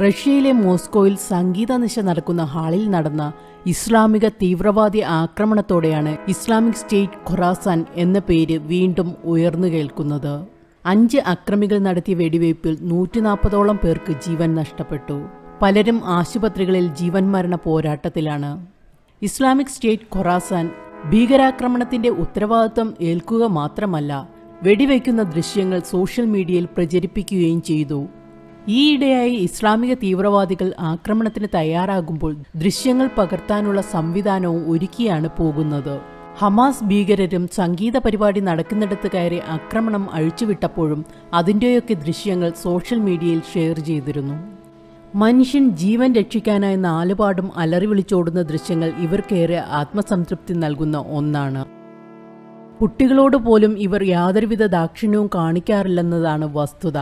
റഷ്യയിലെ മോസ്കോയിൽ സംഗീത നിശ നടക്കുന്ന ഹാളിൽ നടന്ന ഇസ്ലാമിക തീവ്രവാദി ആക്രമണത്തോടെയാണ് ഇസ്ലാമിക് സ്റ്റേറ്റ് ഖൊറാസാൻ എന്ന പേര് വീണ്ടും ഉയർന്നു കേൾക്കുന്നത്. 5 അക്രമികൾ നടത്തിയ വെടിവയ്പിൽ 140ഓളം പേർക്ക് ജീവൻ നഷ്ടപ്പെട്ടു. പലരും ആശുപത്രികളിൽ ജീവൻ മരണ പോരാട്ടത്തിലാണ്. ഇസ്ലാമിക് സ്റ്റേറ്റ് ഖൊറാസാൻ ഭീകരാക്രമണത്തിന്റെ ഉത്തരവാദിത്വം ഏൽക്കുക മാത്രമല്ല, വെടിവയ്ക്കുന്ന ദൃശ്യങ്ങൾ സോഷ്യൽ മീഡിയയിൽ പ്രചരിപ്പിക്കുകയും ചെയ്തു. ഈയിടെയായി ഇസ്ലാമിക തീവ്രവാദികൾ ആക്രമണത്തിന് തയ്യാറാകുമ്പോൾ ദൃശ്യങ്ങൾ പകർത്താനുള്ള സംവിധാനവും ഒരുക്കിയാണ് പോകുന്നത്. ഹമാസ് ഭീകരരും സംഗീത പരിപാടി നടക്കുന്നിടത്ത് കയറി ആക്രമണം അഴിച്ചുവിട്ടപ്പോഴും അതിൻ്റെയൊക്കെ ദൃശ്യങ്ങൾ സോഷ്യൽ മീഡിയയിൽ ഷെയർ ചെയ്തിരുന്നു. മനുഷ്യൻ ജീവൻ രക്ഷിക്കാനായി നാലുപാടും അലറി വിളിച്ചോടുന്ന ദൃശ്യങ്ങൾ ഇവർക്കേറെ ആത്മസംതൃപ്തി നൽകുന്ന ഒന്നാണ്. കുട്ടികളോട് പോലും ഇവർ യാതൊരുവിധ ദാക്ഷിണ്യവും കാണിക്കാറില്ലെന്നതാണ് വസ്തുത.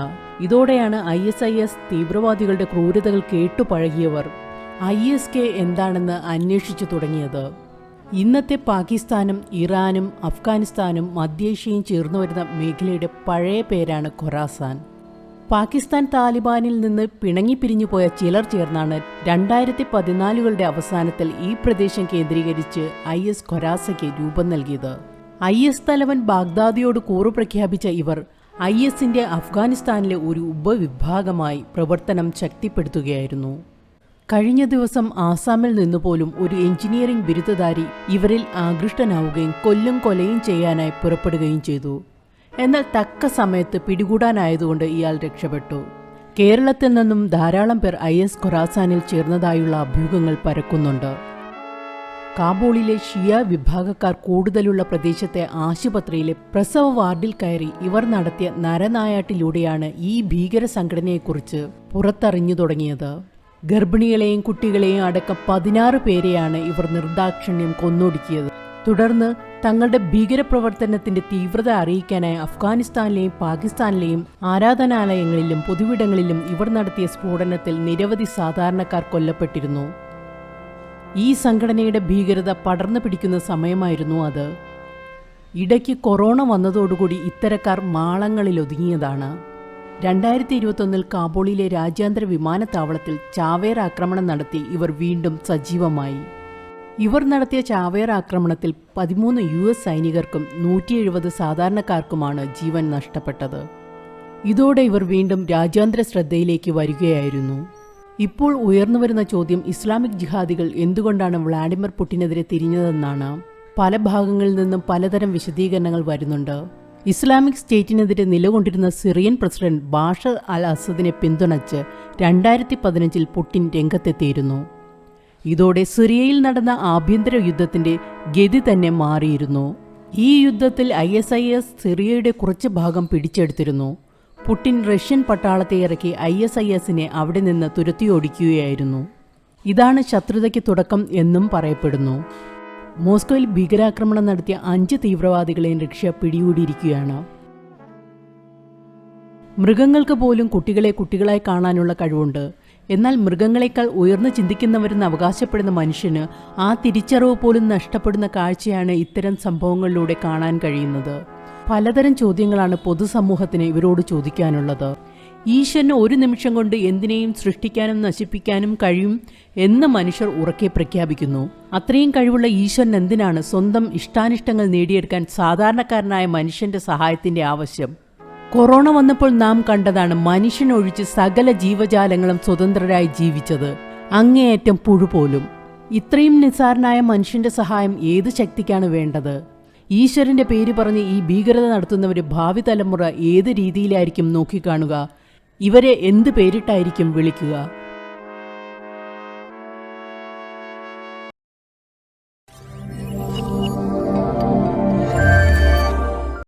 ഇതോടെയാണ് ISIS തീവ്രവാദികളുടെ ക്രൂരതകൾ കേട്ടുപഴകിയവർ ISK എന്താണെന്ന് അന്വേഷിച്ചു തുടങ്ങിയത്. ഇന്നത്തെ പാകിസ്ഥാനും ഇറാനും അഫ്ഗാനിസ്ഥാനും മധ്യേഷ്യയും ചേർന്നു വരുന്ന മേഖലയുടെ പഴയ പേരാണ് ഖൊറാസാൻ. പാകിസ്ഥാൻ താലിബാനിൽ നിന്ന് പിണങ്ങിപ്പിരിഞ്ഞു പോയ ചിലർ ചേർന്നാണ് 2014കളുടെ അവസാനത്തിൽ ഈ പ്രദേശം കേന്ദ്രീകരിച്ച് IS ഖൊറാസയ്ക്ക് രൂപം നൽകിയത്. IS തലവൻ ബാഗ്ദാദിയോട് കൂറു പ്രഖ്യാപിച്ച ഇവർ ISന്റെ അഫ്ഗാനിസ്ഥാനിലെ ഒരു ഉപവിഭാഗമായി പ്രവർത്തനം ശക്തിപ്പെടുത്തുകയായിരുന്നു. കഴിഞ്ഞ ദിവസം ആസാമിൽ നിന്നുപോലും ഒരു എഞ്ചിനീയറിംഗ് ബിരുദധാരി ഇവരിൽ ആകൃഷ്ടനാവുകയും കൊല്ലും കൊലയും ചെയ്യാനായി പുറപ്പെടുകയും ചെയ്തു. എന്നാൽ തക്ക സമയത്ത് പിടികൂടാനായതുകൊണ്ട് ഇയാൾ രക്ഷപ്പെട്ടു. കേരളത്തിൽ നിന്നും ധാരാളം പേർ IS ഖൊറാസാനിൽ ചേർന്നതായുള്ള അഭ്യൂഹങ്ങൾ പരക്കുന്നുണ്ട്. കാബൂളിലെ ഷിയ വിഭാഗക്കാർ കൂടുതലുള്ള പ്രദേശത്തെ ആശുപത്രിയിലെ പ്രസവ വാർഡിൽ കയറി ഇവർ നടത്തിയ നരനായാട്ടിലൂടെയാണ് ഈ ഭീകര സംഘടനയെക്കുറിച്ച് പുറത്തറിഞ്ഞു തുടങ്ങിയത്. ഗർഭിണികളെയും കുട്ടികളെയും അടക്കം 16 പേരെയാണ് ഇവർ നിർദാക്ഷിണ്യം കൊന്നൊടുക്കിയത്. തുടർന്ന് തങ്ങളുടെ ഭീകരപ്രവർത്തനത്തിന്റെ തീവ്രത അറിയിക്കാനായി അഫ്ഗാനിസ്ഥാനിലെയും പാകിസ്ഥാനിലെയും ആരാധനാലയങ്ങളിലും പൊതുവിടങ്ങളിലും ഇവർ നടത്തിയ സ്ഫോടനത്തിൽ നിരവധി സാധാരണക്കാർ കൊല്ലപ്പെട്ടിരുന്നു. ഈ സംഘടനയുടെ ഭീകരത പടർന്നു പിടിക്കുന്ന സമയമായിരുന്നു അത്. ഇടയ്ക്ക് കൊറോണ വന്നതോടുകൂടി ഇത്തരക്കാർ മാളങ്ങളിലൊതുങ്ങിയതാണ്. 2021 കാബൂളിലെ രാജ്യാന്തര വിമാനത്താവളത്തിൽ ചാവേർ ആക്രമണം നടത്തി ഇവർ വീണ്ടും സജീവമായി. ഇവർ നടത്തിയ ചാവേർ ആക്രമണത്തിൽ 13 US സൈനികർക്കും 170 സാധാരണക്കാർക്കുമാണ് ജീവൻ നഷ്ടപ്പെട്ടത്. ഇതോടെ ഇവർ വീണ്ടും രാജ്യാന്തര ശ്രദ്ധയിലേക്ക് വരികയായിരുന്നു. ഇപ്പോൾ ഉയർന്നുവരുന്ന ചോദ്യം ഇസ്ലാമിക് ജിഹാദികൾ എന്തുകൊണ്ടാണ് വ്ളാഡിമിർ പുടിനെതിരെ തിരിഞ്ഞതെന്നാണ്. പല ഭാഗങ്ങളിൽ നിന്നും പലതരം വിശദീകരണങ്ങൾ വരുന്നുണ്ട്. ഇസ്ലാമിക് സ്റ്റേറ്റിനെതിരെ നിലകൊണ്ടിരുന്ന സിറിയൻ പ്രസിഡന്റ് ബാഷർ അൽ അസദിനെ പിന്തുണച്ച് 2015 പുടിൻ രംഗത്തെത്തിയിരുന്നു. ഇതോടെ സിറിയയിൽ നടന്ന ആഭ്യന്തര യുദ്ധത്തിന്റെ ഗതി തന്നെ മാറിയിരുന്നു. ഈ യുദ്ധത്തിൽ ISIS സിറിയയുടെ കുറച്ച് ഭാഗം പിടിച്ചെടുത്തിരുന്നു. പുടിൻ റഷ്യൻ പട്ടാളത്തെ ഇറക്കി ISISനെ അവിടെ നിന്ന് തുരത്തിയോടിക്കുകയായിരുന്നു. ഇതാണ് ശത്രുതയ്ക്ക് തുടക്കം എന്നും പറയപ്പെടുന്നു. മോസ്കോയിൽ ഭീകരാക്രമണം നടത്തിയ 5 തീവ്രവാദികളെയും റഷ്യ പിടികൂടിയിരിക്കുകയാണ്. മൃഗങ്ങൾക്ക് പോലും കുട്ടികളെ കുട്ടികളായി കാണാനുള്ള കഴിവുണ്ട്. എന്നാൽ മൃഗങ്ങളെക്കാൾ ഉയർന്നു ചിന്തിക്കുന്നവരെന്ന് അവകാശപ്പെടുന്ന മനുഷ്യന് ആ തിരിച്ചറിവ് പോലും നഷ്ടപ്പെടുന്ന കാഴ്ചയാണ് ഇത്തരം സംഭവങ്ങളിലൂടെ കാണാൻ കഴിയുന്നത്. പലതരം ചോദ്യങ്ങളാണ് പൊതുസമൂഹത്തിന് ഇവരോട് ചോദിക്കാനുള്ളത്. ഈശ്വരന് ഒരു നിമിഷം കൊണ്ട് എന്തിനേയും സൃഷ്ടിക്കാനും നശിപ്പിക്കാനും കഴിയും എന്ന് മനുഷ്യർ ഉറക്കെ പ്രഖ്യാപിക്കുന്നു. അത്രയും കഴിവുള്ള ഈശ്വരൻ എന്തിനാണ് സ്വന്തം ഇഷ്ടാനിഷ്ടങ്ങൾ നേടിയെടുക്കാൻ സാധാരണക്കാരനായ മനുഷ്യന്റെ സഹായത്തിന്റെ ആവശ്യം? കൊറോണ വന്നപ്പോൾ നാം കണ്ടതാണ് മനുഷ്യനൊഴിച്ച് സകല ജീവജാലങ്ങളും സ്വതന്ത്രരായി ജീവിച്ചത്, അങ്ങേയറ്റം പുഴു പോലും. ഇത്രയും നിസ്സാരനായ മനുഷ്യന്റെ സഹായം ഏത് ശക്തിക്കാണ് വേണ്ടത്? ഈശ്വരന്റെ പേര് പറഞ്ഞ് ഈ ഭീകരത നടത്തുന്നവരെ ഭാവി തലമുറ ഏത് രീതിയിലായിരിക്കും നോക്കിക്കാണുക? ഇവരെ എന്ത് പേരിട്ടായിരിക്കും വിളിക്കുക?